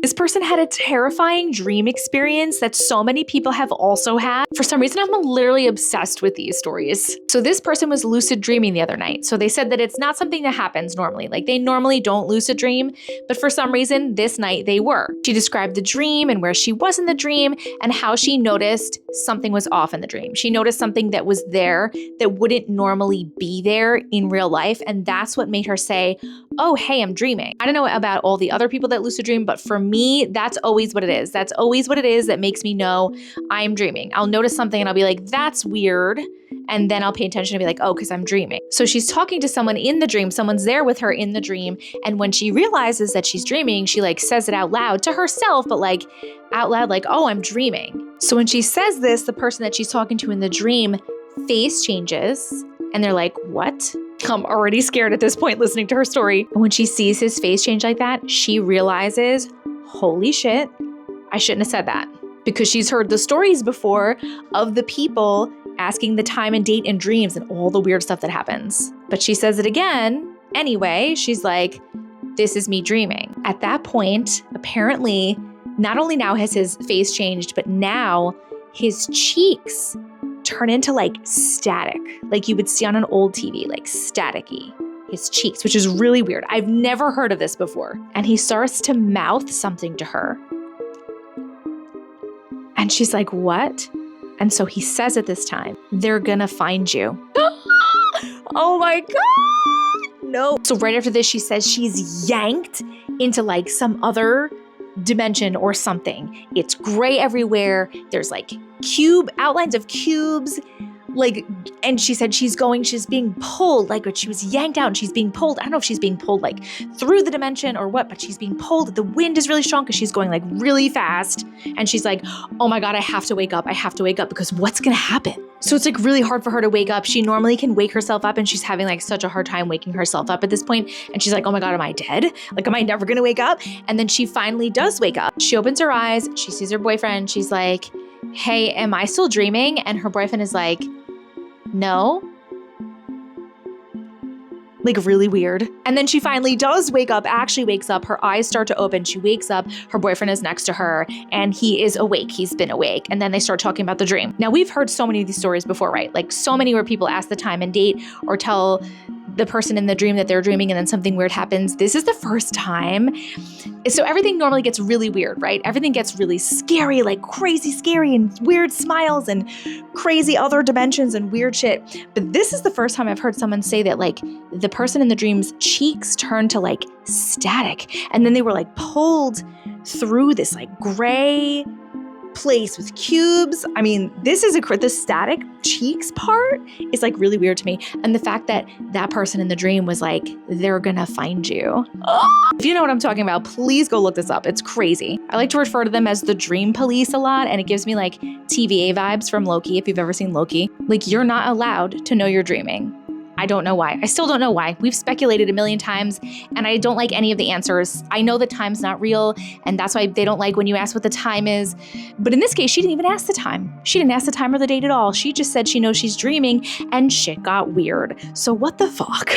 This person had a terrifying dream experience that so many people have also had. For some reason, I'm literally obsessed with these stories. So this person was lucid dreaming the other night. So they said that it's not something that happens normally. Like they normally don't lucid dream, but for some reason this night they were. She described the dream and where she was in the dream and how she noticed something was off in the dream. She noticed something that was there that wouldn't normally be there in real life. And that's what made her say, oh, hey, I'm dreaming. I don't know about all the other people that lucid dream, but for me, that's always what it is. That's always what it is that makes me know I'm dreaming. I'll notice something and I'll be like, that's weird. And then I'll pay attention and be like, oh, because I'm dreaming. So she's talking to someone in the dream. Someone's there with her in the dream. And when she realizes that she's dreaming, she like says it out loud to herself, but like out loud, like, oh, I'm dreaming. So when she says this, the person that she's talking to in the dream face changes and they're like, what? I'm already scared at this point listening to her story. And when she sees his face change like that, she realizes, holy shit, I shouldn't have said that. Because she's heard the stories before of the people asking the time and date in dreams and all the weird stuff that happens. But she says it again anyway. She's like, this is me dreaming. At that point, apparently, not only now has his face changed, but now his cheeks turn into like static, like you would see on an old TV, like staticky, his cheeks, which is really weird. I've never heard of this before. And he starts to mouth something to her. And she's like, what? And so he says it this time, they're gonna find you. Oh my God, no. So right after this, she says she's yanked into like some other dimension or something. It's gray everywhere. There's like outlines of cubes, like, and she said she's being pulled, like she was yanked out and she's being pulled. I don't know if she's being pulled like through the dimension or what, but she's being pulled. The wind is really strong because she's going like really fast. And she's like, oh my God, I have to wake up. I have to wake up because what's going to happen? So it's like really hard for her to wake up. She normally can wake herself up and she's having like such a hard time waking herself up at this point. And she's like, oh my God, am I dead? Like, am I never going to wake up? And then she finally does wake up. She opens her eyes. She sees her boyfriend. She's like, hey, am I still dreaming? And her boyfriend is like, no. Like really weird. And then she finally does wake up, actually wakes up. Her eyes start to open. She wakes up. Her boyfriend is next to her and he is awake. He's been awake. And then they start talking about the dream. Now we've heard so many of these stories before, right? Like so many where people ask the time and date or tell the person in the dream that they're dreaming and then something weird happens. This is the first time. So everything normally gets really weird, right? Everything gets really scary, like crazy scary and weird smiles and crazy other dimensions and weird shit. But this is the first time I've heard someone say that like the person in the dream's cheeks turned to like static and then they were like pulled through this like gray place with cubes. I mean, the static cheeks part is like really weird to me. And the fact that that person in the dream was like, they're gonna find you. If you know what I'm talking about, please go look this up. It's crazy. I like to refer to them as the dream police a lot. And it gives me like TVA vibes from Loki. If you've ever seen Loki, like you're not allowed to know you're dreaming. I don't know why. I still don't know why. We've speculated a million times and I don't like any of the answers. I know that time's not real and that's why they don't like when you ask what the time is. But in this case, she didn't even ask the time. She didn't ask the time or the date at all. She just said she knows she's dreaming and shit got weird. So what the fuck?